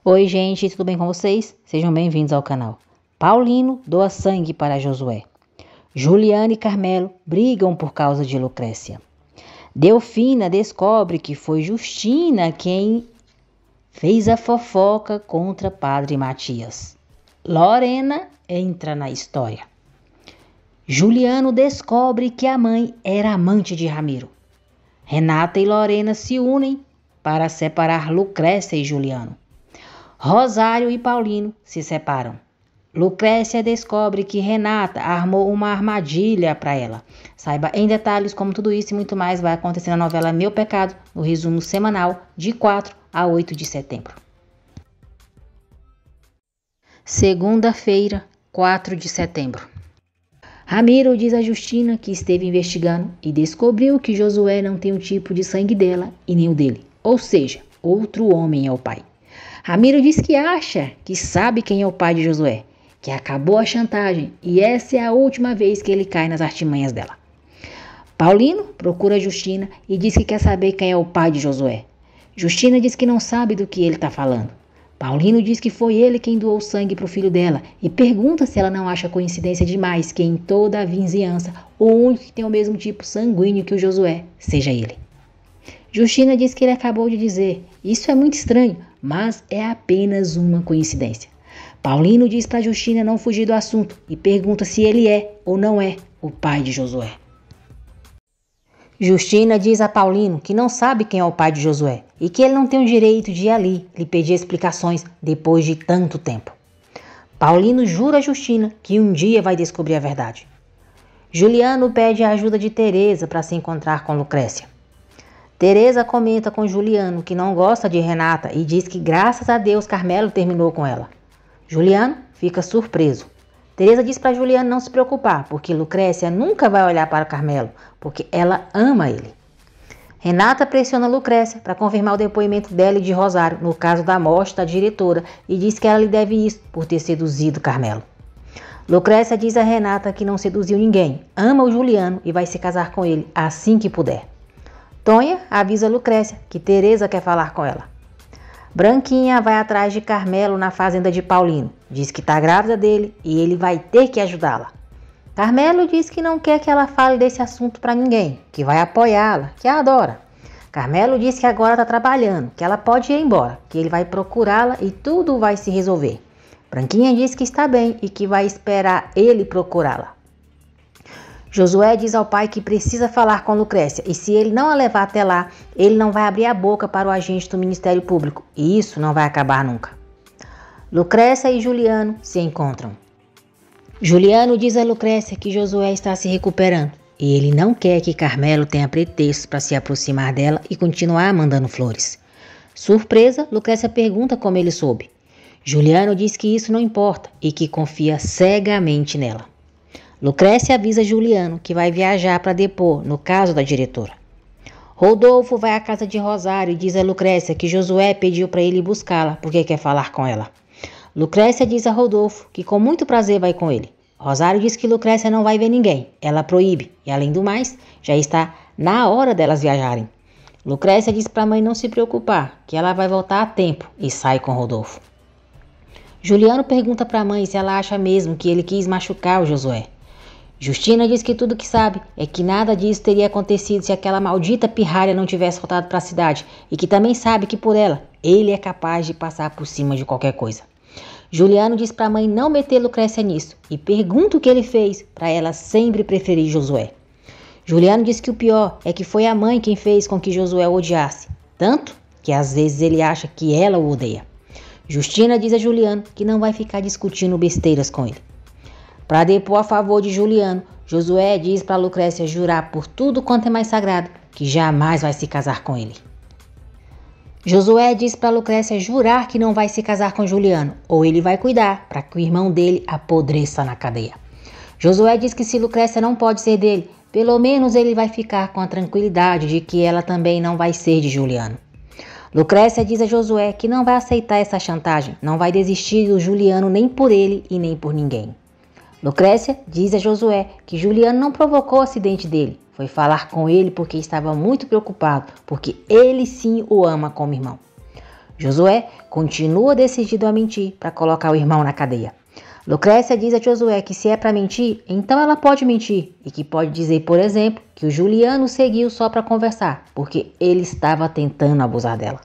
Oi gente, tudo bem com vocês? Sejam bem-vindos ao canal. Paulino doa sangue para Josué. Juliano e Carmelo brigam por causa de Lucrécia. Delfina descobre que foi Justina quem fez a fofoca contra Padre Matias. Lorena entra na história. Juliano descobre que a mãe era amante de Ramiro. Renata e Lorena se unem para separar Lucrécia e Juliano. Rosário e Paulino se separam. Lucrécia descobre que Renata armou uma armadilha para ela. Saiba em detalhes como tudo isso e muito mais vai acontecer na novela Meu Pecado, no resumo semanal de 4 a 8 de setembro. Segunda-feira, 4 de setembro. Ramiro diz a Justina que esteve investigando e descobriu que Josué não tem o tipo de sangue dela e nem o dele. Ou seja, outro homem é o pai. Ramiro diz que acha que sabe quem é o pai de Josué, que acabou a chantagem e essa é a última vez que ele cai nas artimanhas dela. Paulino procura Justina e diz que quer saber quem é o pai de Josué. Justina diz que não sabe do que ele está falando. Paulino diz que foi ele quem doou sangue para o filho dela e pergunta se ela não acha coincidência demais que em toda a vizinhança o único que tem o mesmo tipo sanguíneo que o Josué seja ele. Justina diz que ele acabou de dizer, isso é muito estranho, mas é apenas uma coincidência. Paulino diz para Justina não fugir do assunto e pergunta se ele é ou não é o pai de Josué. Justina diz a Paulino que não sabe quem é o pai de Josué e que ele não tem o direito de ir ali lhe pedir explicações depois de tanto tempo. Paulino jura a Justina que um dia vai descobrir a verdade. Juliano pede a ajuda de Teresa para se encontrar com Lucrécia. Teresa comenta com Juliano que não gosta de Renata e diz que graças a Deus Carmelo terminou com ela. Juliano fica surpreso. Teresa diz para Juliano não se preocupar, porque Lucrécia nunca vai olhar para Carmelo, porque ela ama ele. Renata pressiona Lucrécia para confirmar o depoimento dela e de Rosário no caso da morte da diretora e diz que ela lhe deve isso por ter seduzido Carmelo. Lucrécia diz a Renata que não seduziu ninguém, ama o Juliano e vai se casar com ele assim que puder. Tonha avisa Lucrécia que Teresa quer falar com ela. Branquinha vai atrás de Carmelo na fazenda de Paulino. Diz que está grávida dele e ele vai ter que ajudá-la. Carmelo diz que não quer que ela fale desse assunto para ninguém, que vai apoiá-la, que a adora. Carmelo diz que agora está trabalhando, que ela pode ir embora, que ele vai procurá-la e tudo vai se resolver. Branquinha diz que está bem e que vai esperar ele procurá-la. Josué diz ao pai que precisa falar com Lucrécia e se ele não a levar até lá, ele não vai abrir a boca para o agente do Ministério Público e isso não vai acabar nunca. Lucrécia e Juliano se encontram. Juliano diz a Lucrécia que Josué está se recuperando e ele não quer que Carmelo tenha pretextos para se aproximar dela e continuar mandando flores. Surpresa, Lucrécia pergunta como ele soube. Juliano diz que isso não importa e que confia cegamente nela. Lucrécia avisa Juliano que vai viajar para depor no caso da diretora. Rodolfo vai à casa de Rosário e diz a Lucrécia que Josué pediu para ele buscá-la porque quer falar com ela. Lucrécia diz a Rodolfo que com muito prazer vai com ele. Rosário diz que Lucrécia não vai ver ninguém, ela proíbe e além do mais, já está na hora delas viajarem. Lucrécia diz para a mãe não se preocupar, que ela vai voltar a tempo e sai com Rodolfo. Juliano pergunta para a mãe se ela acha mesmo que ele quis machucar o Josué. Justina diz que tudo que sabe é que nada disso teria acontecido se aquela maldita pirralha não tivesse voltado para a cidade e que também sabe que por ela, ele é capaz de passar por cima de qualquer coisa. Juliano diz para a mãe não meter Lucrécia nisso e pergunta o que ele fez para ela sempre preferir Josué. Juliano diz que o pior é que foi a mãe quem fez com que Josué o odiasse, tanto que às vezes ele acha que ela o odeia. Justina diz a Juliano que não vai ficar discutindo besteiras com ele. Para depor a favor de Juliano, Josué diz para Lucrécia jurar por tudo quanto é mais sagrado que jamais vai se casar com ele. Josué diz para Lucrécia jurar que não vai se casar com Juliano, ou ele vai cuidar para que o irmão dele apodreça na cadeia. Josué diz que se Lucrécia não pode ser dele, pelo menos ele vai ficar com a tranquilidade de que ela também não vai ser de Juliano. Lucrécia diz a Josué que não vai aceitar essa chantagem, não vai desistir do Juliano nem por ele e nem por ninguém. Lucrécia diz a Josué que Juliano não provocou o acidente dele, foi falar com ele porque estava muito preocupado, porque ele sim o ama como irmão. Josué continua decidido a mentir para colocar o irmão na cadeia. Lucrécia diz a Josué que se é para mentir, então ela pode mentir e que pode dizer, por exemplo, que o Juliano seguiu só para conversar, porque ele estava tentando abusar dela.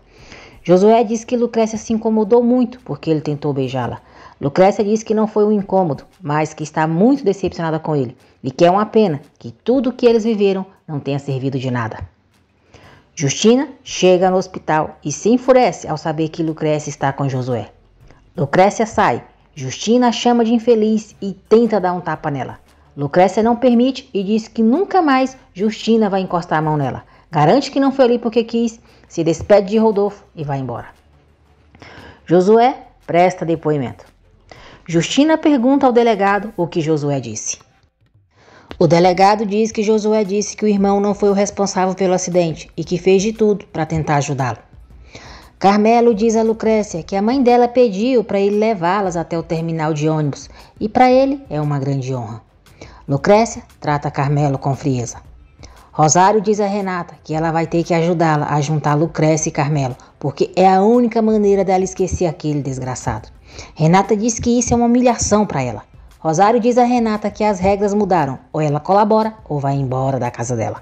Josué diz que Lucrécia se incomodou muito porque ele tentou beijá-la. Lucrécia diz que não foi um incômodo, mas que está muito decepcionada com ele e que é uma pena que tudo o que eles viveram não tenha servido de nada. Justina chega no hospital e se enfurece ao saber que Lucrécia está com Josué. Lucrécia sai. Justina a chama de infeliz e tenta dar um tapa nela. Lucrécia não permite e diz que nunca mais Justina vai encostar a mão nela. Garante que não foi ali porque quis, se despede de Rodolfo e vai embora. Josué presta depoimento. Justina pergunta ao delegado o que Josué disse. O delegado diz que Josué disse que o irmão não foi o responsável pelo acidente e que fez de tudo para tentar ajudá-lo. Carmelo diz a Lucrécia que a mãe dela pediu para ele levá-las até o terminal de ônibus e para ele é uma grande honra. Lucrécia trata Carmelo com frieza. Rosário diz a Renata que ela vai ter que ajudá-la a juntar Lucrécia e Carmelo, porque é a única maneira dela esquecer aquele desgraçado. Renata diz que isso é uma humilhação para ela. Rosário diz a Renata que as regras mudaram, ou ela colabora ou vai embora da casa dela.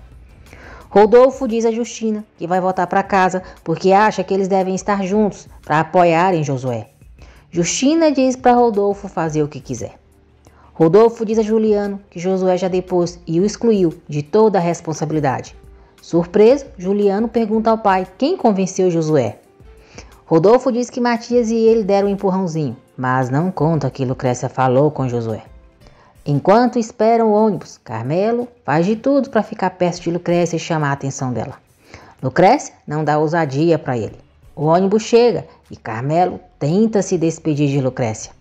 Rodolfo diz a Justina que vai voltar para casa porque acha que eles devem estar juntos para apoiarem Josué. Justina diz para Rodolfo fazer o que quiser. Rodolfo diz a Juliano que Josué já depôs e o excluiu de toda a responsabilidade. Surpreso, Juliano pergunta ao pai quem convenceu Josué. Rodolfo diz que Matias e ele deram um empurrãozinho, mas não conta que Lucrécia falou com Josué. Enquanto esperam o ônibus, Carmelo faz de tudo para ficar perto de Lucrécia e chamar a atenção dela. Lucrécia não dá ousadia para ele. O ônibus chega e Carmelo tenta se despedir de Lucrécia.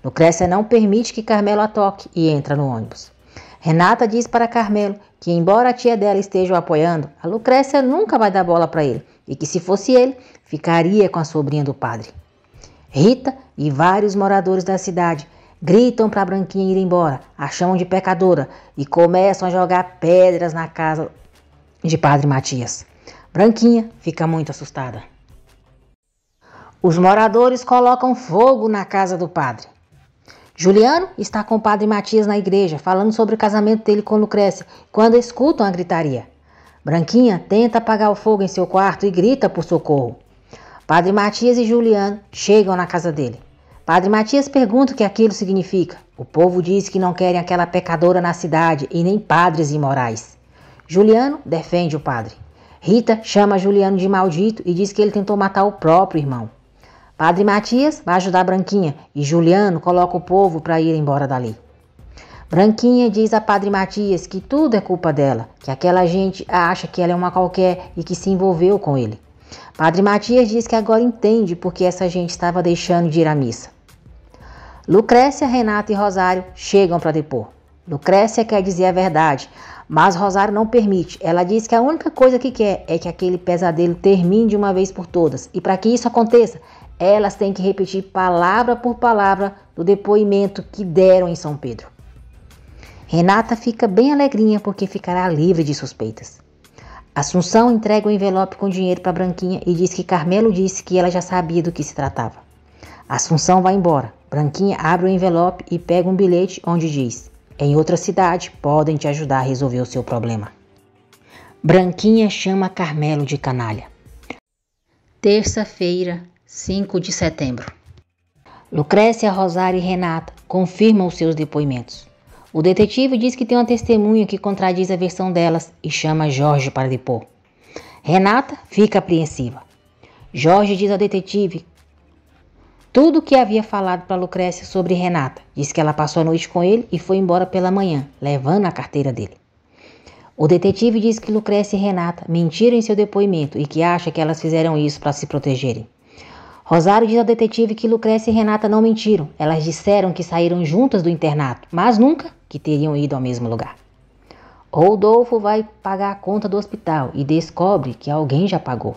Lucrécia não permite que Carmelo a toque e entra no ônibus. Renata diz para Carmelo que, embora a tia dela esteja o apoiando, a Lucrécia nunca vai dar bola para ele e que, se fosse ele, ficaria com a sobrinha do padre. Rita e vários moradores da cidade gritam para a Branquinha ir embora, a chamam de pecadora e começam a jogar pedras na casa de Padre Matias. Branquinha fica muito assustada. Os moradores colocam fogo na casa do padre. Juliano está com o Padre Matias na igreja, falando sobre o casamento dele com Lucrécia, quando escutam a gritaria. Branquinha tenta apagar o fogo em seu quarto e grita por socorro. Padre Matias e Juliano chegam na casa dele. Padre Matias pergunta o que aquilo significa. O povo diz que não querem aquela pecadora na cidade e nem padres imorais. Juliano defende o padre. Rita chama Juliano de maldito e diz que ele tentou matar o próprio irmão. Padre Matias vai ajudar Branquinha e Juliano coloca o povo para ir embora dali. Branquinha diz a Padre Matias que tudo é culpa dela, que aquela gente acha que ela é uma qualquer e que se envolveu com ele. Padre Matias diz que agora entende porque essa gente estava deixando de ir à missa. Lucrécia, Renata e Rosário chegam para depor. Lucrécia quer dizer a verdade, mas Rosário não permite. Ela diz que a única coisa que quer é que aquele pesadelo termine de uma vez por todas. E para que isso aconteça, elas têm que repetir palavra por palavra do depoimento que deram em São Pedro. Renata fica bem alegrinha porque ficará livre de suspeitas. Assunção entrega o envelope com dinheiro para Branquinha e diz que Carmelo disse que ela já sabia do que se tratava. Assunção vai embora. Branquinha abre o envelope e pega um bilhete onde diz: em outra cidade podem te ajudar a resolver o seu problema. Branquinha chama Carmelo de canalha. Terça-feira, 5 de setembro. Lucrécia, Rosário e Renata confirmam os seus depoimentos. O detetive diz que tem uma testemunha que contradiz a versão delas e chama Jorge para depor. Renata fica apreensiva. Jorge diz ao detetive tudo o que havia falado para Lucrécia sobre Renata. Diz que ela passou a noite com ele e foi embora pela manhã, levando a carteira dele. O detetive diz que Lucrécia e Renata mentiram em seu depoimento e que acha que elas fizeram isso para se protegerem. Rosário diz ao detetive que Lucrécia e Renata não mentiram. Elas disseram que saíram juntas do internato, mas nunca que teriam ido ao mesmo lugar. Rodolfo vai pagar a conta do hospital e descobre que alguém já pagou.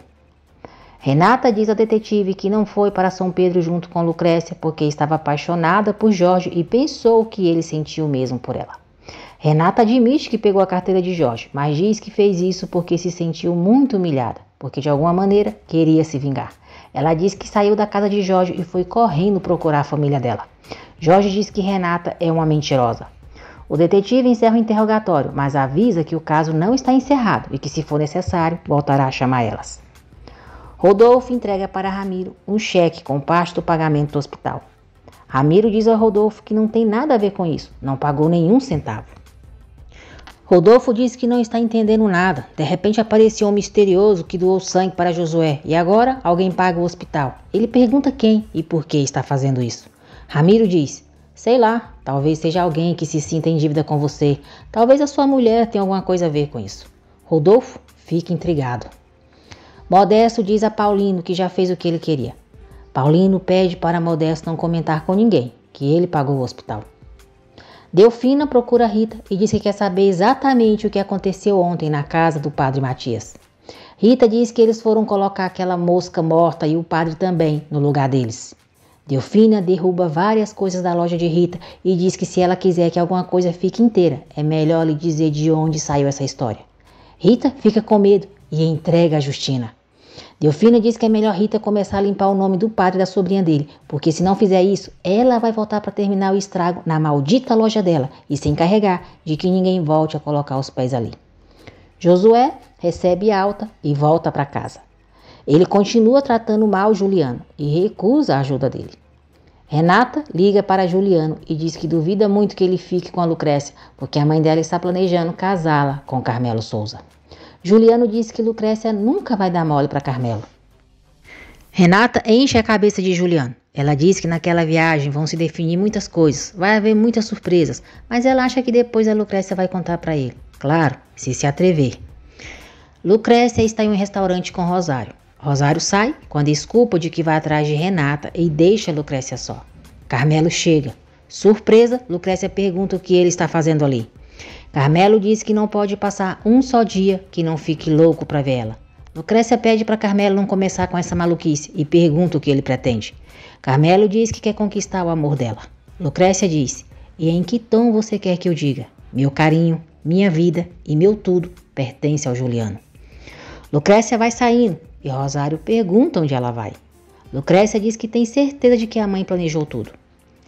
Renata diz ao detetive que não foi para São Pedro junto com Lucrécia porque estava apaixonada por Jorge e pensou que ele sentiu o mesmo por ela. Renata admite que pegou a carteira de Jorge, mas diz que fez isso porque se sentiu muito humilhada, porque de alguma maneira queria se vingar. Ela diz que saiu da casa de Jorge e foi correndo procurar a família dela. Jorge diz que Renata é uma mentirosa. O detetive encerra o interrogatório, mas avisa que o caso não está encerrado e que, se for necessário, voltará a chamar elas. Rodolfo entrega para Ramiro um cheque com parte do pagamento do hospital. Ramiro diz a Rodolfo que não tem nada a ver com isso, não pagou nenhum centavo. Rodolfo diz que não está entendendo nada. De repente apareceu um misterioso que doou sangue para Josué e agora alguém paga o hospital. Ele pergunta quem e por que está fazendo isso. Ramiro diz: sei lá, talvez seja alguém que se sinta em dívida com você. Talvez a sua mulher tenha alguma coisa a ver com isso. Rodolfo fica intrigado. Modesto diz a Paulino que já fez o que ele queria. Paulino pede para Modesto não comentar com ninguém que ele pagou o hospital. Delfina procura Rita e diz que quer saber exatamente o que aconteceu ontem na casa do padre Matias. Rita diz que eles foram colocar aquela mosca morta e o padre também no lugar deles. Delfina derruba várias coisas da loja de Rita e diz que se ela quiser que alguma coisa fique inteira, é melhor lhe dizer de onde saiu essa história. Rita fica com medo e entrega a Justina. Delfina diz que é melhor Rita começar a limpar o nome do padre e da sobrinha dele, porque se não fizer isso, ela vai voltar para terminar o estrago na maldita loja dela e se encarregar de que ninguém volte a colocar os pés ali. Josué recebe alta e volta para casa. Ele continua tratando mal Juliano e recusa a ajuda dele. Renata liga para Juliano e diz que duvida muito que ele fique com a Lucrécia, porque a mãe dela está planejando casá-la com Carmelo Souza. Juliano diz que Lucrécia nunca vai dar mole para Carmelo. Renata enche a cabeça de Juliano. Ela diz que naquela viagem vão se definir muitas coisas, vai haver muitas surpresas, mas ela acha que depois a Lucrécia vai contar para ele. Claro, se atrever. Lucrécia está em um restaurante com Rosário. Rosário sai com a desculpa de que vai atrás de Renata e deixa Lucrécia só. Carmelo chega. Surpresa, Lucrécia pergunta o que ele está fazendo ali. Carmelo diz que não pode passar um só dia que não fique louco para ver ela. Lucrécia pede para Carmelo não começar com essa maluquice e pergunta o que ele pretende. Carmelo diz que quer conquistar o amor dela. Lucrécia diz: e em que tom você quer que eu diga? Meu carinho, minha vida e meu tudo pertence ao Juliano. Lucrécia vai saindo e Rosário pergunta onde ela vai. Lucrécia diz que tem certeza de que a mãe planejou tudo.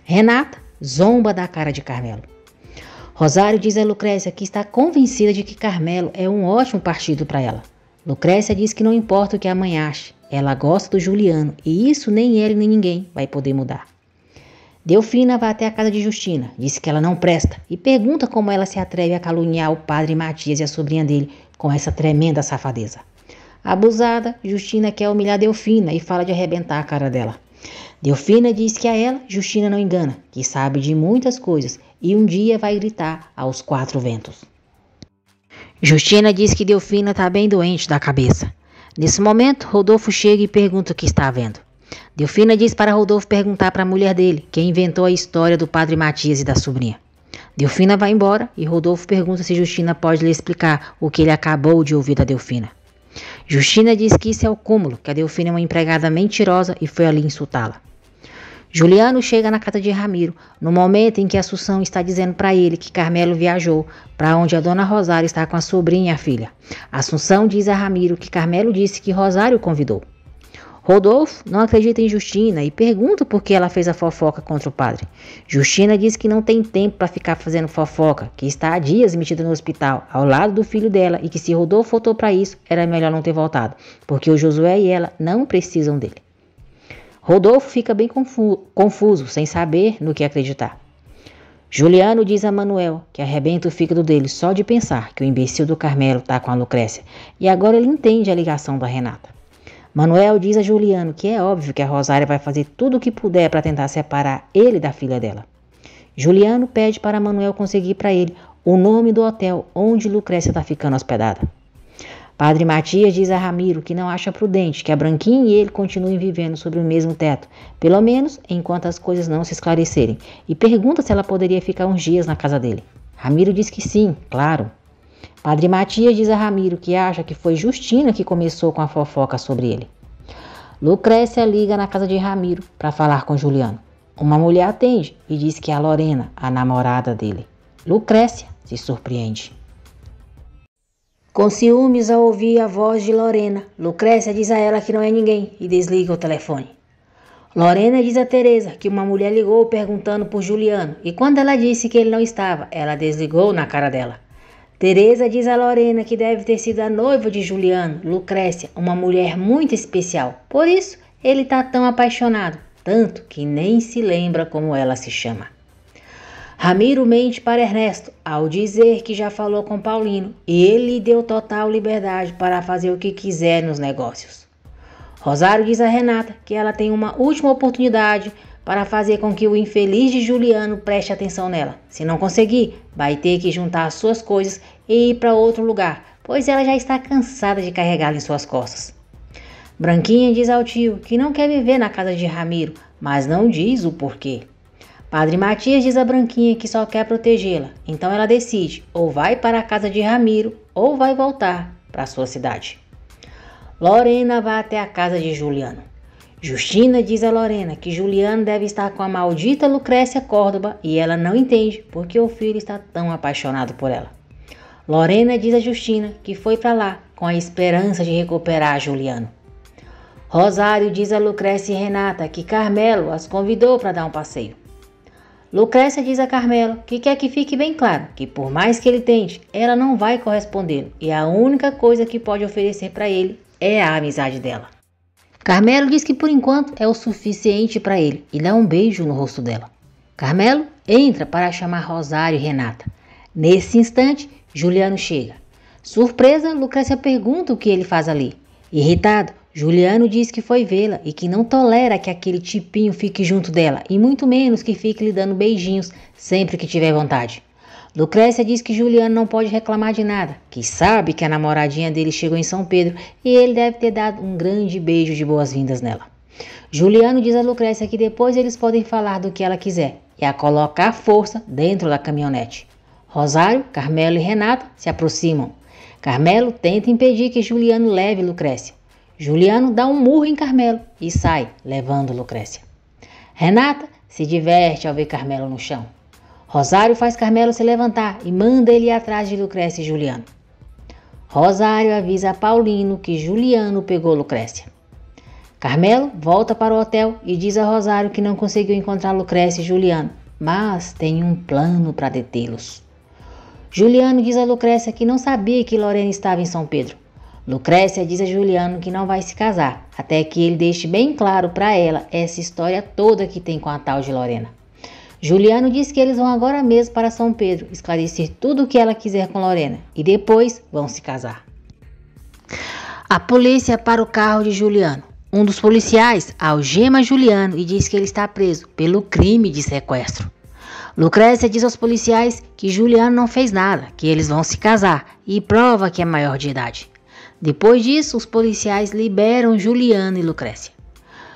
Renata zomba da cara de Carmelo. Rosário diz a Lucrécia que está convencida de que Carmelo é um ótimo partido para ela. Lucrécia diz que não importa o que a mãe ache, ela gosta do Juliano e isso nem ele nem ninguém vai poder mudar. Delfina vai até a casa de Justina, diz que ela não presta e pergunta como ela se atreve a caluniar o padre Matias e a sobrinha dele com essa tremenda safadeza. Abusada, Justina quer humilhar Delfina e fala de arrebentar a cara dela. Delfina diz que a ela, Justina não engana, que sabe de muitas coisas e um dia vai gritar aos quatro ventos. Justina diz que Delfina está bem doente da cabeça. Nesse momento, Rodolfo chega e pergunta o que está vendo. Delfina diz para Rodolfo perguntar para a mulher dele, quem inventou a história do padre Matias e da sobrinha. Delfina vai embora e Rodolfo pergunta se Justina pode lhe explicar o que ele acabou de ouvir da Delfina. Justina diz que isso é o cúmulo, que a Delfina é uma empregada mentirosa e foi ali insultá-la. Juliano chega na casa de Ramiro, no momento em que Assunção está dizendo para ele que Carmelo viajou para onde a dona Rosário está com a sobrinha e a filha. Assunção diz a Ramiro que Carmelo disse que Rosário o convidou. Rodolfo não acredita em Justina e pergunta por que ela fez a fofoca contra o padre. Justina diz que não tem tempo para ficar fazendo fofoca, que está há dias metida no hospital, ao lado do filho dela e que se Rodolfo voltou para isso, era melhor não ter voltado, porque o Josué e ela não precisam dele. Rodolfo fica bem confuso, sem saber no que acreditar. Juliano diz a Manuel que arrebenta o fígado dele só de pensar que o imbecil do Carmelo está com a Lucrécia, e agora ele entende a ligação da Renata. Manuel diz a Juliano que é óbvio que a Rosária vai fazer tudo o que puder para tentar separar ele da filha dela. Juliano pede para Manuel conseguir para ele o nome do hotel onde Lucrécia está ficando hospedada. Padre Matias diz a Ramiro que não acha prudente que a Branquinha e ele continuem vivendo sob o mesmo teto, pelo menos enquanto as coisas não se esclarecerem, e pergunta se ela poderia ficar uns dias na casa dele. Ramiro diz que sim, claro. Padre Matias diz a Ramiro que acha que foi Justina que começou com a fofoca sobre ele. Lucrécia liga na casa de Ramiro para falar com Juliano. Uma mulher atende e diz que é a Lorena, a namorada dele. Lucrécia se surpreende. Com ciúmes ao ouvir a voz de Lorena, Lucrécia diz a ela que não é ninguém e desliga o telefone. Lorena diz a Teresa que uma mulher ligou perguntando por Juliano e quando ela disse que ele não estava, ela desligou na cara dela. Teresa diz a Lorena que deve ter sido a noiva de Juliano, Lucrécia, uma mulher muito especial. Por isso, ele está tão apaixonado, tanto que nem se lembra como ela se chama. Ramiro mente para Ernesto ao dizer que já falou com Paulino e ele lhe deu total liberdade para fazer o que quiser nos negócios. Rosário diz a Renata que ela tem uma última oportunidade para fazer com que o infeliz de Juliano preste atenção nela. Se não conseguir, vai ter que juntar as suas coisas e ir para outro lugar, pois ela já está cansada de carregá-lo em suas costas. Branquinha diz ao tio que não quer viver na casa de Ramiro, mas não diz o porquê. Padre Matias diz a Branquinha que só quer protegê-la, então ela decide ou vai para a casa de Ramiro ou vai voltar para a sua cidade. Lorena vai até a casa de Juliano. Justina diz a Lorena que Juliano deve estar com a maldita Lucrécia Córdoba e ela não entende porque o filho está tão apaixonado por ela. Lorena diz a Justina que foi para lá com a esperança de recuperar Juliano. Rosário diz a Lucrécia e Renata que Carmelo as convidou para dar um passeio. Lucrécia diz a Carmelo que quer que fique bem claro que por mais que ele tente, ela não vai correspondê-lo e a única coisa que pode oferecer para ele é a amizade dela. Carmelo diz que por enquanto é o suficiente para ele e dá um beijo no rosto dela. Carmelo entra para chamar Rosário e Renata. Nesse instante, Juliano chega. Surpresa, Lucrécia pergunta o que ele faz ali. Irritado, Juliano diz que foi vê-la e que não tolera que aquele tipinho fique junto dela e muito menos que fique lhe dando beijinhos sempre que tiver vontade. Lucrécia diz que Juliano não pode reclamar de nada, que sabe que a namoradinha dele chegou em São Pedro e ele deve ter dado um grande beijo de boas-vindas nela. Juliano diz a Lucrécia que depois eles podem falar do que ela quiser e a colocar à força dentro da caminhonete. Rosário, Carmelo e Renata se aproximam. Carmelo tenta impedir que Juliano leve Lucrécia. Juliano dá um murro em Carmelo e sai, levando Lucrécia. Renata se diverte ao ver Carmelo no chão. Rosário faz Carmelo se levantar e manda ele ir atrás de Lucrécia e Juliano. Rosário avisa a Paulino que Juliano pegou Lucrécia. Carmelo volta para o hotel e diz a Rosário que não conseguiu encontrar Lucrécia e Juliano, mas tem um plano para detê-los. Juliano diz a Lucrécia que não sabia que Lorena estava em São Pedro. Lucrécia diz a Juliano que não vai se casar, até que ele deixe bem claro para ela essa história toda que tem com a tal de Lorena. Juliano diz que eles vão agora mesmo para São Pedro, esclarecer tudo o que ela quiser com Lorena e depois vão se casar. A polícia para o carro de Juliano. Um dos policiais algema Juliano e diz que ele está preso pelo crime de sequestro. Lucrécia diz aos policiais que Juliano não fez nada, que eles vão se casar e prova que é maior de idade. Depois disso, os policiais liberam Juliano e Lucrécia.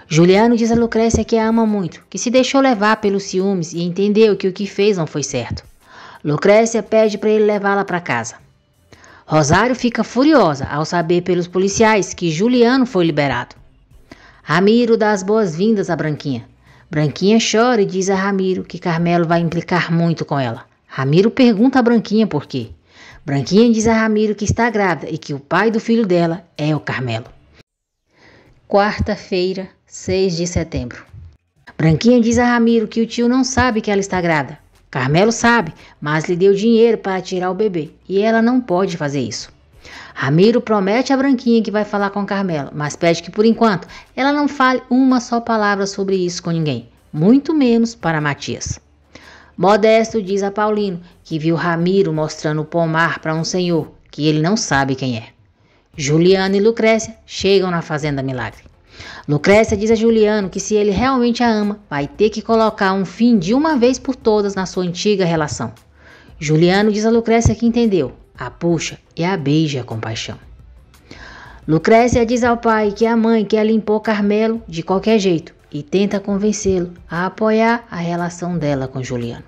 Juliano diz a Lucrécia que a ama muito, que se deixou levar pelos ciúmes e entendeu que o que fez não foi certo. Lucrécia pede para ele levá-la para casa. Rosário fica furiosa ao saber pelos policiais que Juliano foi liberado. Ramiro dá as boas-vindas a Branquinha. Branquinha chora e diz a Ramiro que Carmelo vai implicar muito com ela. Ramiro pergunta a Branquinha por quê. Branquinha diz a Ramiro que está grávida e que o pai do filho dela é o Carmelo. Quarta-feira, 6 de setembro. Branquinha diz a Ramiro que o tio não sabe que ela está grávida. Carmelo sabe, mas lhe deu dinheiro para tirar o bebê e ela não pode fazer isso. Ramiro promete a Branquinha que vai falar com Carmelo, mas pede que por enquanto ela não fale uma só palavra sobre isso com ninguém, muito menos para Matias. Modesto diz a Paulino que viu Ramiro mostrando o pomar para um senhor que ele não sabe quem é. Juliano e Lucrécia chegam na Fazenda Milagre. Lucrécia diz a Juliano que se ele realmente a ama, vai ter que colocar um fim de uma vez por todas na sua antiga relação. Juliano diz a Lucrécia que entendeu, a puxa e a beija com paixão. Lucrécia diz ao pai que a mãe quer limpar Carmelo de qualquer jeito e tenta convencê-lo a apoiar a relação dela com Juliano.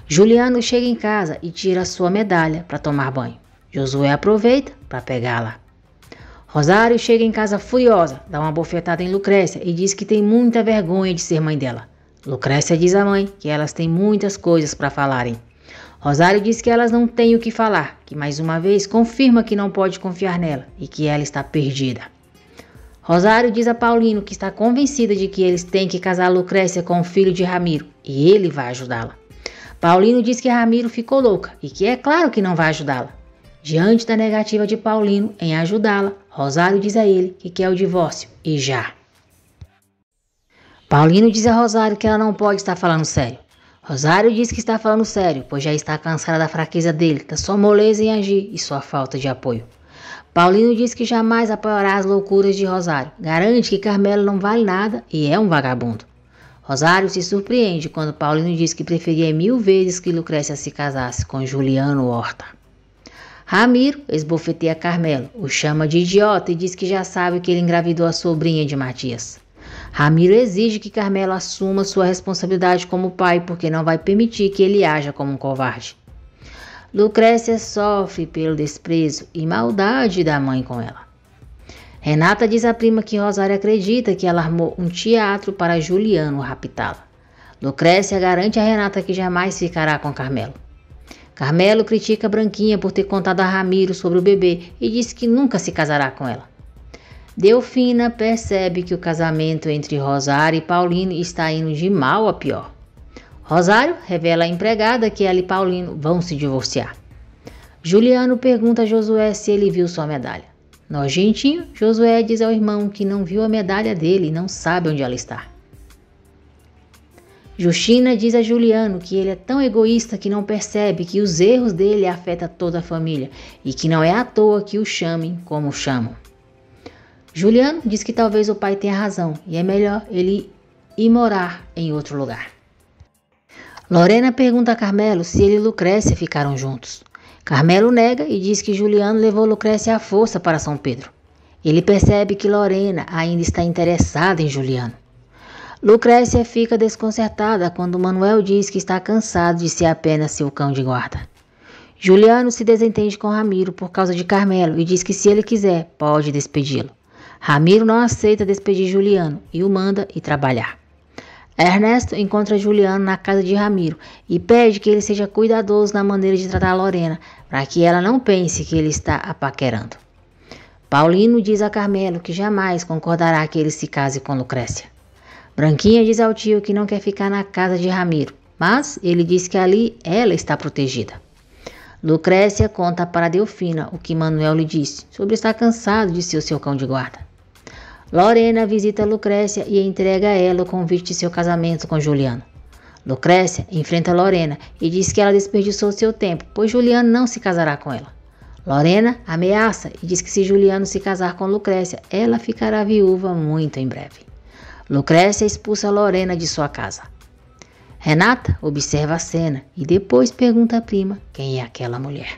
Juliano chega em casa e tira sua medalha para tomar banho. Josué aproveita para pegá-la. Rosário chega em casa furiosa, dá uma bofetada em Lucrécia e diz que tem muita vergonha de ser mãe dela. Lucrécia diz à mãe que elas têm muitas coisas para falarem. Rosário diz que elas não têm o que falar, que mais uma vez confirma que não pode confiar nela e que ela está perdida. Rosário diz a Paulino que está convencida de que eles têm que casar Lucrécia com o filho de Ramiro e ele vai ajudá-la. Paulino diz que Ramiro ficou louca e que é claro que não vai ajudá-la. Diante da negativa de Paulino em ajudá-la, Rosário diz a ele que quer o divórcio e já. Paulino diz a Rosário que ela não pode estar falando sério. Rosário diz que está falando sério, pois já está cansada da fraqueza dele, da sua moleza em agir e sua falta de apoio. Paulino diz que jamais apoiará as loucuras de Rosário. Garante que Carmelo não vale nada e é um vagabundo. Rosário se surpreende quando Paulino diz que preferia 1000 vezes que Lucrécia se casasse com Juliano Horta. Ramiro esbofeteia Carmelo, o chama de idiota e diz que já sabe que ele engravidou a sobrinha de Matias. Ramiro exige que Carmelo assuma sua responsabilidade como pai porque não vai permitir que ele haja como um covarde. Lucrécia sofre pelo desprezo e maldade da mãe com ela. Renata diz à prima que Rosário acredita que ela armou um teatro para Juliano raptá-la. Lucrécia garante a Renata que jamais ficará com Carmelo. Carmelo critica Branquinha por ter contado a Ramiro sobre o bebê e diz que nunca se casará com ela. Delfina percebe que o casamento entre Rosário e Paulino está indo de mal a pior. Rosário revela à empregada que ela e Paulino vão se divorciar. Juliano pergunta a Josué se ele viu sua medalha. Nojentinho, Josué diz ao irmão que não viu a medalha dele e não sabe onde ela está. Justina diz a Juliano que ele é tão egoísta que não percebe que os erros dele afetam toda a família e que não é à toa que o chamem como chamam. Juliano diz que talvez o pai tenha razão e é melhor ele ir morar em outro lugar. Lorena pergunta a Carmelo se ele e Lucrécia ficaram juntos. Carmelo nega e diz que Juliano levou Lucrécia à força para São Pedro. Ele percebe que Lorena ainda está interessada em Juliano. Lucrécia fica desconcertada quando Manuel diz que está cansado de ser apenas seu cão de guarda. Juliano se desentende com Ramiro por causa de Carmelo e diz que se ele quiser, pode despedi-lo. Ramiro não aceita despedir Juliano e o manda ir trabalhar. Ernesto encontra Juliano na casa de Ramiro e pede que ele seja cuidadoso na maneira de tratar Lorena, para que ela não pense que ele está a paquerando. Paulino diz a Carmelo que jamais concordará que ele se case com Lucrécia. Branquinha diz ao tio que não quer ficar na casa de Ramiro, mas ele diz que ali ela está protegida. Lucrécia conta para Delfina o que Manuel lhe disse sobre estar cansado de ser o seu cão de guarda. Lorena visita Lucrécia e entrega a ela o convite de seu casamento com Juliano. Lucrécia enfrenta Lorena e diz que ela desperdiçou seu tempo, pois Juliano não se casará com ela. Lorena ameaça e diz que se Juliano se casar com Lucrécia, ela ficará viúva muito em breve. Lucrécia expulsa Lorena de sua casa. Renata observa a cena e depois pergunta à prima quem é aquela mulher.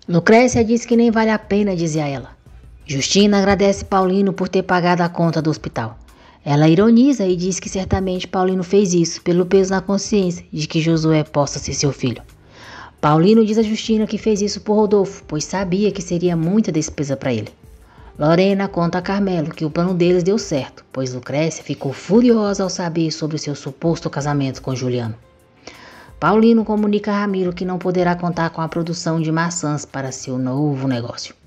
Lucrécia diz que nem vale a pena dizer a ela. Justina agradece Paulino por ter pagado a conta do hospital. Ela ironiza e diz que certamente Paulino fez isso pelo peso na consciência de que Josué possa ser seu filho. Paulino diz a Justina que fez isso por Rodolfo, pois sabia que seria muita despesa para ele. Lorena conta a Carmelo que o plano deles deu certo, pois Lucrécia ficou furiosa ao saber sobre o seu suposto casamento com Juliano. Paulino comunica a Ramiro que não poderá contar com a produção de maçãs para seu novo negócio.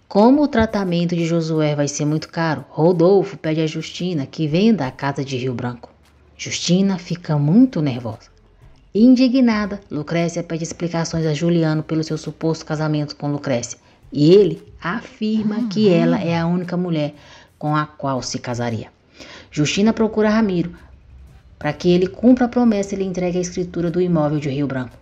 Como o tratamento de Josué vai ser muito caro, Rodolfo pede a Justina que venda a casa de Rio Branco. Justina fica muito nervosa. Indignada, Lucrécia pede explicações a Juliano pelo seu suposto casamento com Lucrécia. E ele afirma que ela é a única mulher com a qual se casaria. Justina procura Ramiro para que ele cumpra a promessa e lhe entregue a escritura do imóvel de Rio Branco.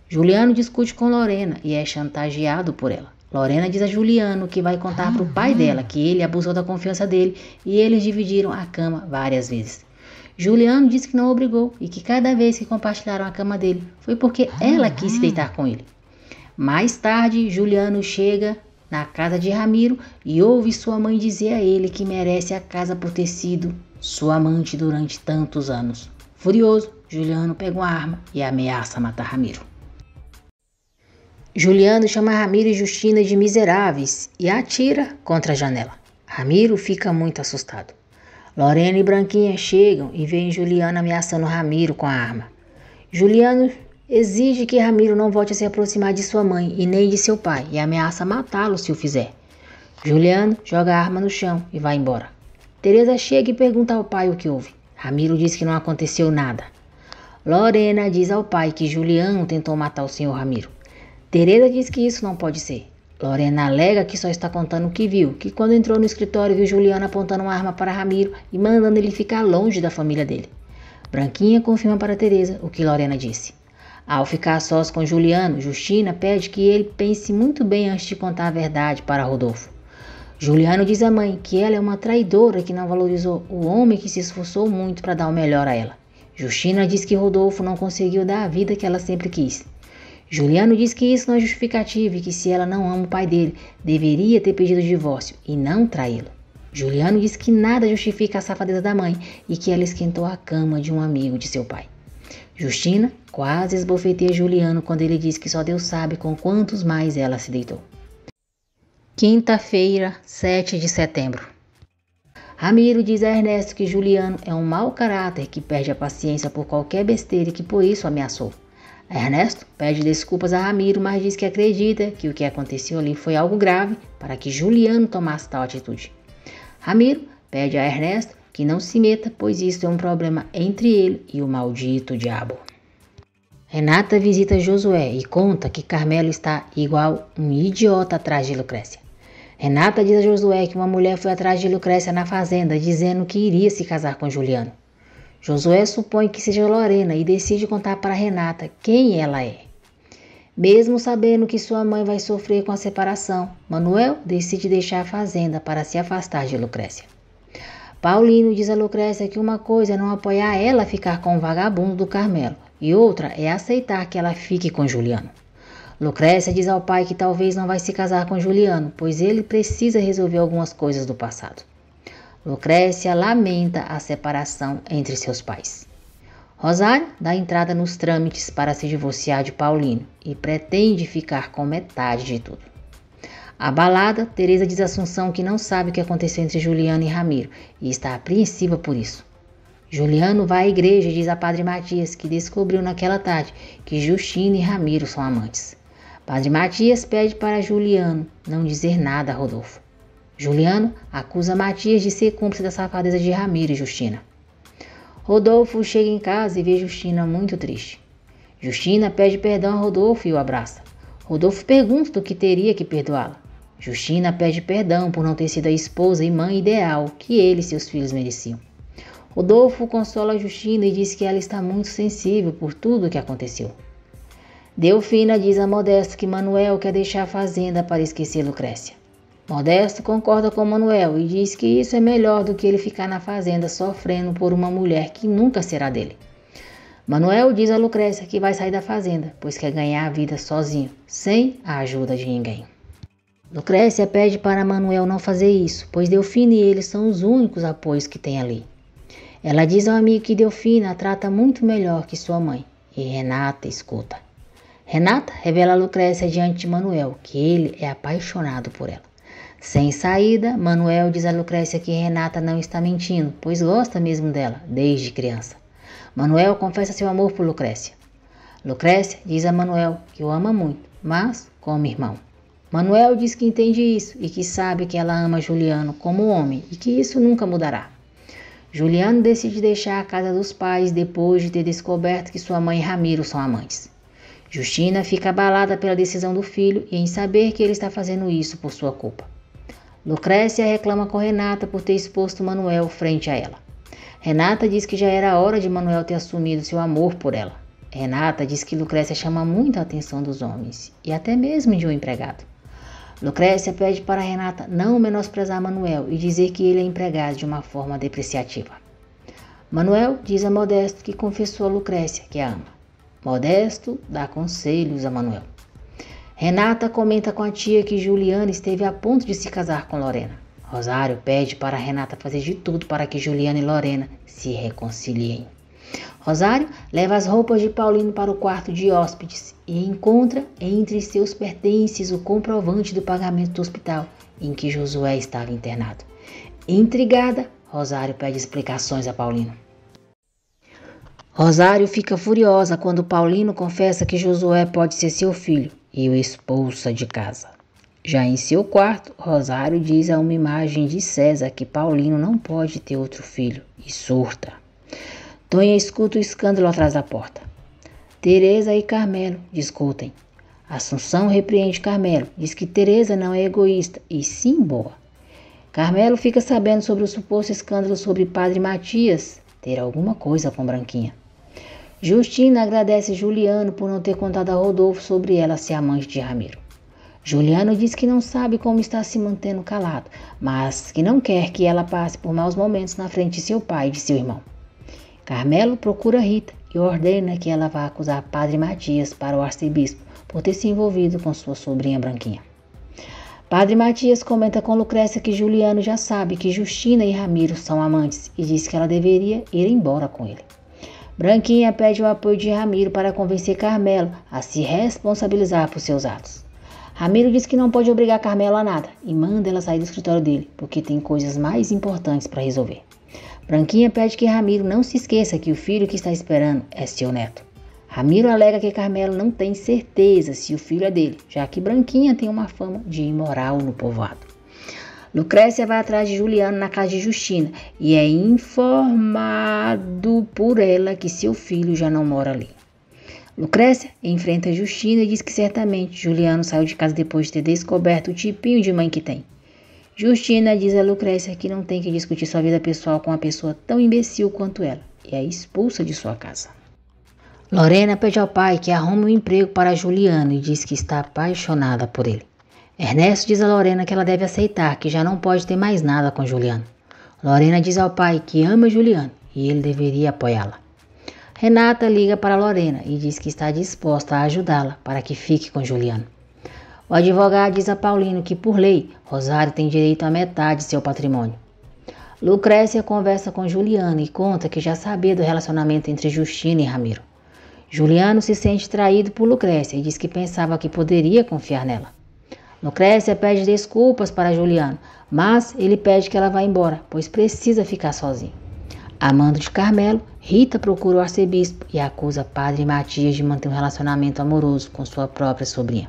Juliano discute com Lorena e é chantageado por ela. Lorena diz a Juliano que vai contar para o pai dela que ele abusou da confiança dele e eles dividiram a cama várias vezes. Juliano diz que não obrigou e que cada vez que compartilharam a cama dele foi porque ela quis se deitar com ele. Mais tarde, Juliano chega na casa de Ramiro e ouve sua mãe dizer a ele que merece a casa por ter sido sua amante durante tantos anos. Furioso, Juliano pega uma arma e ameaça matar Ramiro. Juliano chama Ramiro e Justina de miseráveis e atira contra a janela. Ramiro fica muito assustado. Lorena e Branquinha chegam e veem Juliano ameaçando Ramiro com a arma. Juliano Exige que Ramiro não volte a se aproximar de sua mãe e nem de seu pai e ameaça matá-lo se o fizer. Juliano joga a arma no chão e vai embora. Teresa chega e pergunta ao pai o que houve. Ramiro diz que não aconteceu nada. Lorena diz ao pai que Juliano tentou matar o senhor Ramiro. Teresa diz que isso não pode ser. Lorena alega que só está contando o que viu, que quando entrou no escritório viu Juliano apontando uma arma para Ramiro e mandando ele ficar longe da família dele. Branquinha confirma para Teresa o que Lorena disse. Ao ficar a sós com Juliano, Justina pede que ele pense muito bem antes de contar a verdade para Rodolfo. Juliano diz à mãe que ela é uma traidora que não valorizou o homem que se esforçou muito para dar o melhor a ela. Justina diz que Rodolfo não conseguiu dar a vida que ela sempre quis. Juliano diz que isso não é justificativo e que se ela não ama o pai dele, deveria ter pedido divórcio e não traí-lo. Juliano diz que nada justifica a safadeza da mãe e que ela esquentou a cama de um amigo de seu pai. Justina quase esbofeteia Juliano quando ele diz que só Deus sabe com quantos mais ela se deitou. Quinta-feira, 7 de setembro. Ramiro diz a Ernesto que Juliano é um mau caráter que perde a paciência por qualquer besteira e que por isso ameaçou. Ernesto pede desculpas a Ramiro, mas diz que acredita que o que aconteceu ali foi algo grave para que Juliano tomasse tal atitude. Ramiro pede a Ernesto que não se meta, pois isso é um problema entre ele e o maldito diabo. Renata visita Josué e conta que Carmelo está igual um idiota atrás de Lucrécia. Renata diz a Josué que uma mulher foi atrás de Lucrécia na fazenda, dizendo que iria se casar com Juliano. Josué supõe que seja Lorena e decide contar para Renata quem ela é. Mesmo sabendo que sua mãe vai sofrer com a separação, Manuel decide deixar a fazenda para se afastar de Lucrécia. Paulino diz a Lucrécia que uma coisa é não apoiar ela a ficar com o vagabundo do Carmelo e outra é aceitar que ela fique com Juliano. Lucrécia diz ao pai que talvez não vai se casar com Juliano, pois ele precisa resolver algumas coisas do passado. Lucrécia lamenta a separação entre seus pais. Rosário dá entrada nos trâmites para se divorciar de Paulino e pretende ficar com metade de tudo. Abalada, Teresa diz a Assunção que não sabe o que aconteceu entre Juliano e Ramiro e está apreensiva por isso. Juliano vai à igreja e diz a Padre Matias que descobriu naquela tarde que Justina e Ramiro são amantes. Padre Matias pede para Juliano não dizer nada a Rodolfo. Juliano acusa Matias de ser cúmplice da safadeza de Ramiro e Justina. Rodolfo chega em casa e vê Justina muito triste. Justina pede perdão a Rodolfo e o abraça. Rodolfo pergunta do que teria que perdoá-la. Justina pede perdão por não ter sido a esposa e mãe ideal que ele e seus filhos mereciam. Rodolfo consola Justina e diz que ela está muito sensível por tudo o que aconteceu. Delfina diz a Modesto que Manuel quer deixar a fazenda para esquecer Lucrécia. Modesto concorda com Manuel e diz que isso é melhor do que ele ficar na fazenda sofrendo por uma mulher que nunca será dele. Manuel diz a Lucrécia que vai sair da fazenda, pois quer ganhar a vida sozinho, sem a ajuda de ninguém. Lucrécia pede para Manuel não fazer isso, pois Delfina e ele são os únicos apoios que tem ali. Ela diz ao amigo que Delfina a trata muito melhor que sua mãe, e Renata escuta. Renata revela a Lucrécia diante de Manuel que ele é apaixonado por ela. Sem saída, Manuel diz a Lucrécia que Renata não está mentindo, pois gosta mesmo dela, desde criança. Manuel confessa seu amor por Lucrécia. Lucrécia diz a Manuel que o ama muito, mas como irmão. Manuel diz que entende isso e que sabe que ela ama Juliano como homem e que isso nunca mudará. Juliano decide deixar a casa dos pais depois de ter descoberto que sua mãe e Ramiro são amantes. Justina fica abalada pela decisão do filho e em saber que ele está fazendo isso por sua culpa. Lucrécia reclama com Renata por ter exposto Manuel frente a ela. Renata diz que já era hora de Manuel ter assumido seu amor por ela. Renata diz que Lucrécia chama muito a atenção dos homens e até mesmo de um empregado. Lucrécia pede para Renata não menosprezar Manuel e dizer que ele é empregado de uma forma depreciativa. Manuel diz a Modesto que confessou a Lucrécia que a ama. Modesto dá conselhos a Manuel. Renata comenta com a tia que Juliana esteve a ponto de se casar com Lorena. Rosário pede para Renata fazer de tudo para que Juliana e Lorena se reconciliem. Rosário leva as roupas de Paulino para o quarto de hóspedes e encontra entre seus pertences o comprovante do pagamento do hospital em que Josué estava internado. Intrigada, Rosário pede explicações a Paulino. Rosário fica furiosa quando Paulino confessa que Josué pode ser seu filho e o expulsa de casa. Já em seu quarto, Rosário diz a uma imagem de César que Paulino não pode ter outro filho e surta. Tonha escuta o escândalo atrás da porta. Teresa e Carmelo discutem. Assunção repreende Carmelo, diz que Teresa não é egoísta e sim boa. Carmelo fica sabendo sobre o suposto escândalo sobre Padre Matias ter alguma coisa com Branquinha. Justina agradece Juliano por não ter contado a Rodolfo sobre ela ser amante de Ramiro. Juliano diz que não sabe como está se mantendo calado, mas que não quer que ela passe por maus momentos na frente de seu pai e de seu irmão. Carmelo procura Rita e ordena que ela vá acusar Padre Matias para o arcebispo por ter se envolvido com sua sobrinha Branquinha. Padre Matias comenta com Lucrécia que Juliano já sabe que Justina e Ramiro são amantes e diz que ela deveria ir embora com ele. Branquinha pede o apoio de Ramiro para convencer Carmelo a se responsabilizar por seus atos. Ramiro diz que não pode obrigar Carmelo a nada e manda ela sair do escritório dele, porque tem coisas mais importantes para resolver. Branquinha pede que Ramiro não se esqueça que o filho que está esperando é seu neto. Ramiro alega que Carmelo não tem certeza se o filho é dele, já que Branquinha tem uma fama de imoral no povoado. Lucrécia vai atrás de Juliano na casa de Justina e é informado por ela que seu filho já não mora ali. Lucrécia enfrenta Justina e diz que certamente Juliano saiu de casa depois de ter descoberto o tipinho de mãe que tem. Justina diz a Lucrécia que não tem que discutir sua vida pessoal com uma pessoa tão imbecil quanto ela e a expulsa de sua casa. Lorena pede ao pai que arrume um emprego para Juliano e diz que está apaixonada por ele. Ernesto diz a Lorena que ela deve aceitar que já não pode ter mais nada com Juliano. Lorena diz ao pai que ama Juliano e ele deveria apoiá-la. Renata liga para Lorena e diz que está disposta a ajudá-la para que fique com Juliano. O advogado diz a Paulino que, por lei, Rosário tem direito à metade de seu patrimônio. Lucrécia conversa com Juliano e conta que já sabia do relacionamento entre Justina e Ramiro. Juliano se sente traído por Lucrécia e diz que pensava que poderia confiar nela. Lucrécia pede desculpas para Juliano, mas ele pede que ela vá embora, pois precisa ficar sozinho. Amando de Carmelo, Rita procura o arcebispo e acusa Padre Matias de manter um relacionamento amoroso com sua própria sobrinha.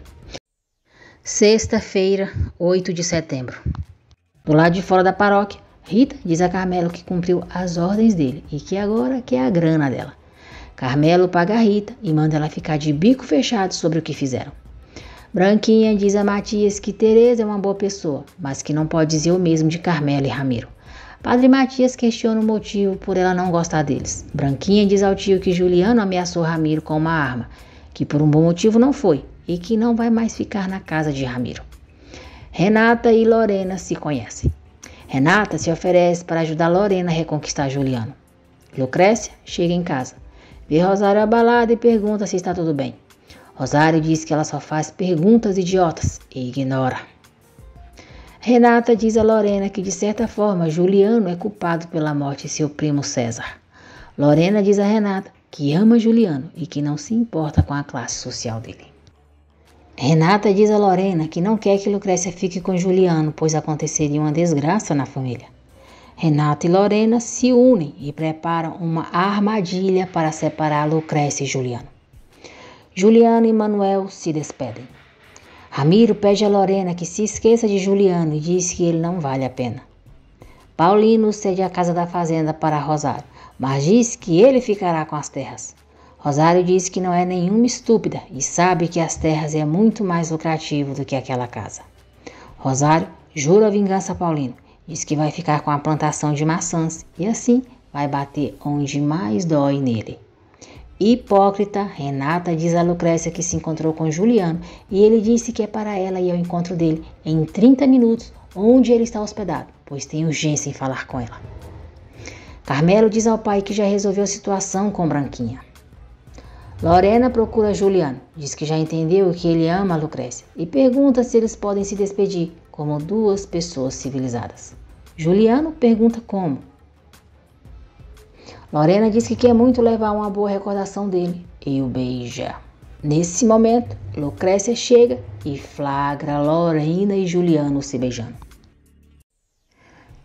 Sexta-feira, 8 de setembro. Do lado de fora da paróquia, Rita diz a Carmelo que cumpriu as ordens dele e que agora quer a grana dela. Carmelo paga a Rita e manda ela ficar de bico fechado sobre o que fizeram. Branquinha diz a Matias que Teresa é uma boa pessoa, mas que não pode dizer o mesmo de Carmelo e Ramiro. Padre Matias questiona o motivo por ela não gostar deles. Branquinha diz ao tio que Juliano ameaçou Ramiro com uma arma, que por um bom motivo não foi, e que não vai mais ficar na casa de Ramiro. Renata e Lorena se conhecem. Renata se oferece para ajudar Lorena a reconquistar Juliano. Lucrécia chega em casa, vê Rosário abalada e pergunta se está tudo bem. Rosário diz que ela só faz perguntas idiotas e ignora. Renata diz a Lorena que, de certa forma, Juliano é culpado pela morte de seu primo César. Lorena diz a Renata que ama Juliano e que não se importa com a classe social dele. Renata diz a Lorena que não quer que Lucrécia fique com Juliano, pois aconteceria uma desgraça na família. Renata e Lorena se unem e preparam uma armadilha para separar Lucrécia e Juliano. Juliano e Manuel se despedem. Ramiro pede a Lorena que se esqueça de Juliano e diz que ele não vale a pena. Paulino cede a casa da fazenda para Rosário, mas diz que ele ficará com as terras. Rosário diz que não é nenhuma estúpida e sabe que as terras é muito mais lucrativo do que aquela casa. Rosário jura vingança a Paulino, diz que vai ficar com a plantação de maçãs e assim vai bater onde mais dói nele. Hipócrita, Renata diz a Lucrécia que se encontrou com Juliano e ele disse que é para ela ir ao encontro dele em 30 minutos onde ele está hospedado, pois tem urgência em falar com ela. Carmelo diz ao pai que já resolveu a situação com Branquinha. Lorena procura Juliano, diz que já entendeu que ele ama a Lucrécia e pergunta se eles podem se despedir como duas pessoas civilizadas. Juliano pergunta como. Lorena diz que quer muito levar uma boa recordação dele e o beija. Nesse momento, Lucrécia chega e flagra Lorena e Juliano se beijando.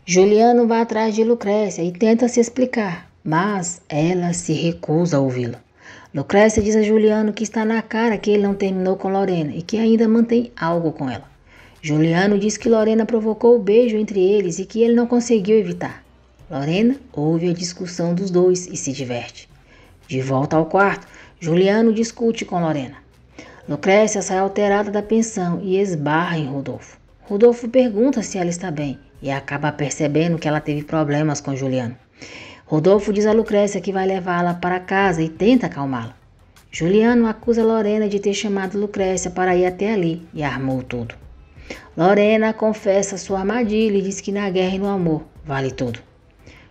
Juliano vai atrás de Lucrécia e tenta se explicar, mas ela se recusa a ouvi-lo. Lucrécia diz a Juliano que está na cara que ele não terminou com Lorena e que ainda mantém algo com ela. Juliano diz que Lorena provocou o beijo entre eles e que ele não conseguiu evitar. Lorena ouve a discussão dos dois e se diverte. De volta ao quarto, Juliano discute com Lorena. Lucrécia sai alterada da pensão e esbarra em Rodolfo. Rodolfo pergunta se ela está bem e acaba percebendo que ela teve problemas com Juliano. Rodolfo diz a Lucrécia que vai levá-la para casa e tenta acalmá-la. Juliano acusa Lorena de ter chamado Lucrécia para ir até ali e armou tudo. Lorena confessa sua armadilha e diz que na guerra e no amor vale tudo.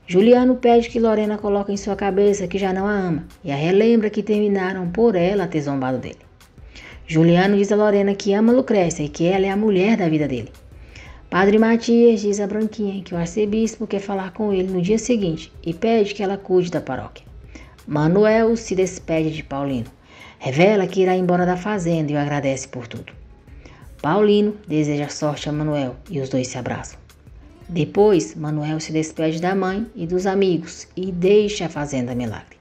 Juliano pede que Lorena coloque em sua cabeça que já não a ama e a relembra que terminaram por ela ter zombado dele. Juliano diz a Lorena que ama Lucrécia e que ela é a mulher da vida dele. Padre Matias diz a Branquinha que o arcebispo quer falar com ele no dia seguinte e pede que ela cuide da paróquia. Manuel se despede de Paulino, revela que irá embora da fazenda e o agradece por tudo. Paulino deseja sorte a Manuel e os dois se abraçam. Depois, Manuel se despede da mãe e dos amigos e deixa a fazenda Milagre.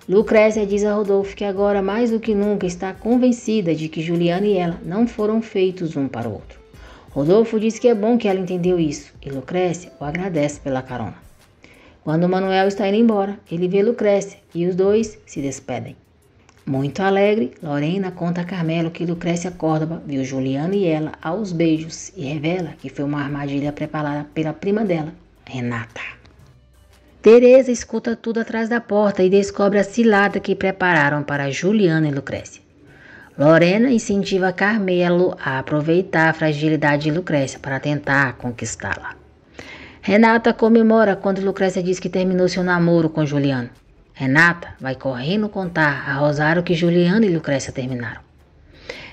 Lucrécia diz a Rodolfo que agora mais do que nunca está convencida de que Juliano e ela não foram feitos um para o outro. Rodolfo diz que é bom que ela entendeu isso e Lucrécia o agradece pela carona. Quando Manuel está indo embora, ele vê Lucrécia e os dois se despedem. Muito alegre, Lorena conta a Carmelo que Lucrécia Córdoba viu Juliano e ela aos beijos e revela que foi uma armadilha preparada pela prima dela, Renata. Teresa escuta tudo atrás da porta e descobre a cilada que prepararam para Juliano e Lucrécia. Lorena incentiva Carmelo a aproveitar a fragilidade de Lucrécia para tentar conquistá-la. Renata comemora quando Lucrécia diz que terminou seu namoro com Juliano. Renata vai correndo contar a Rosário que Juliano e Lucrécia terminaram.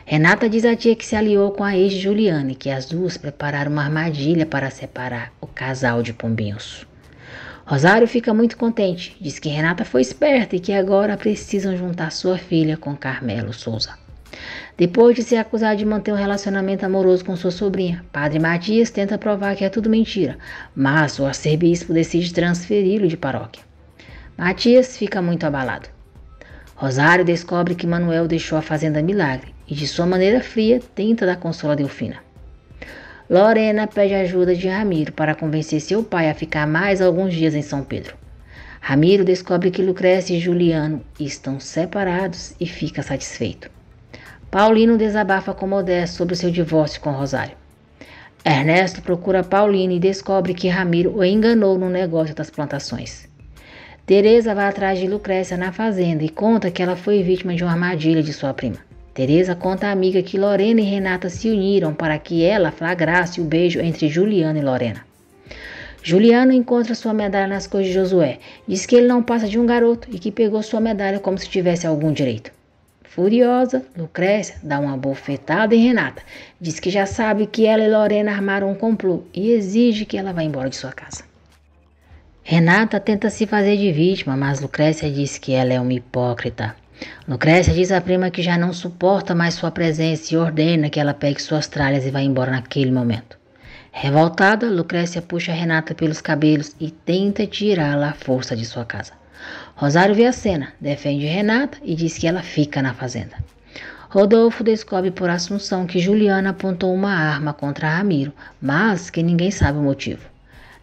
Renata diz à tia que se aliou com a ex de Juliano e que as duas prepararam uma armadilha para separar o casal de pombinhos. Rosário fica muito contente, diz que Renata foi esperta e que agora precisam juntar sua filha com Carmelo Souza. Depois de ser acusado de manter um relacionamento amoroso com sua sobrinha, Padre Matias tenta provar que é tudo mentira, mas o arcebispo decide transferi-lo de paróquia. Matias fica muito abalado. Rosário descobre que Manuel deixou a fazenda Milagre e, de sua maneira fria, tenta dar consolo a Delfina. Lorena pede ajuda de Ramiro para convencer seu pai a ficar mais alguns dias em São Pedro. Ramiro descobre que Lucrécia e Juliano estão separados e fica satisfeito. Paulino desabafa com Modesto sobre seu divórcio com Rosário. Ernesto procura Paulino e descobre que Ramiro o enganou no negócio das plantações. Teresa vai atrás de Lucrécia na fazenda e conta que ela foi vítima de uma armadilha de sua prima. Teresa conta à amiga que Lorena e Renata se uniram para que ela flagrasse o beijo entre Juliano e Lorena. Juliano encontra sua medalha nas coisas de Josué, diz que ele não passa de um garoto e que pegou sua medalha como se tivesse algum direito. Furiosa, Lucrécia dá uma bofetada em Renata, diz que já sabe que ela e Lorena armaram um complô e exige que ela vá embora de sua casa. Renata tenta se fazer de vítima, mas Lucrécia diz que ela é uma hipócrita. Lucrécia diz à prima que já não suporta mais sua presença e ordena que ela pegue suas tralhas e vá embora naquele momento. Revoltada, Lucrécia puxa Renata pelos cabelos e tenta tirá-la à força de sua casa. Rosário vê a cena, defende Renata e diz que ela fica na fazenda. Rodolfo descobre por Assunção que Juliano apontou uma arma contra Ramiro, mas que ninguém sabe o motivo.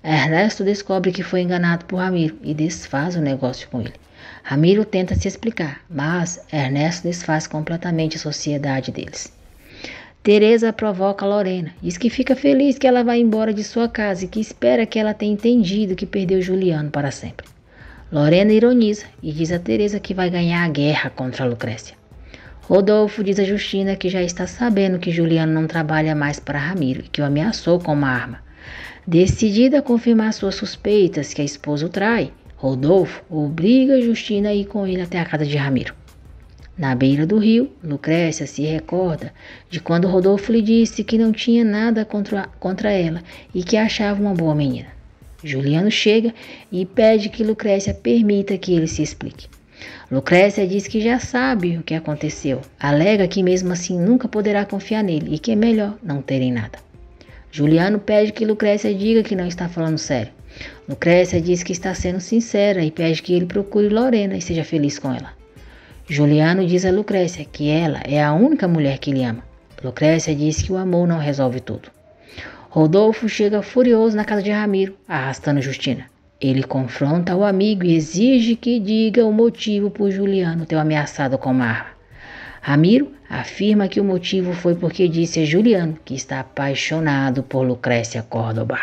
Ernesto descobre que foi enganado por Ramiro e desfaz o negócio com ele. Ramiro tenta se explicar, mas Ernesto desfaz completamente a sociedade deles. Teresa provoca Lorena, diz que fica feliz que ela vai embora de sua casa e que espera que ela tenha entendido que perdeu Juliano para sempre. Lorena ironiza e diz a Teresa que vai ganhar a guerra contra a Lucrécia. Rodolfo diz a Justina que já está sabendo que Juliano não trabalha mais para Ramiro e que o ameaçou com uma arma. Decidida a confirmar suas suspeitas que a esposa o trai, Rodolfo obriga Justina a ir com ele até a casa de Ramiro. Na beira do rio, Lucrécia se recorda de quando Rodolfo lhe disse que não tinha nada contra ela e que a achava uma boa menina. Juliano chega e pede que Lucrécia permita que ele se explique. Lucrécia diz que já sabe o que aconteceu, alega que mesmo assim nunca poderá confiar nele e que é melhor não terem nada. Juliano pede que Lucrécia diga que não está falando sério. Lucrécia diz que está sendo sincera e pede que ele procure Lorena e seja feliz com ela. Juliano diz a Lucrécia que ela é a única mulher que ele ama. Lucrécia diz que o amor não resolve tudo. Rodolfo chega furioso na casa de Ramiro, arrastando Justina. Ele confronta o amigo e exige que diga o motivo por Juliano ter o ameaçado com uma arma. Ramiro afirma que o motivo foi porque disse a Juliano que está apaixonado por Lucrécia Córdoba.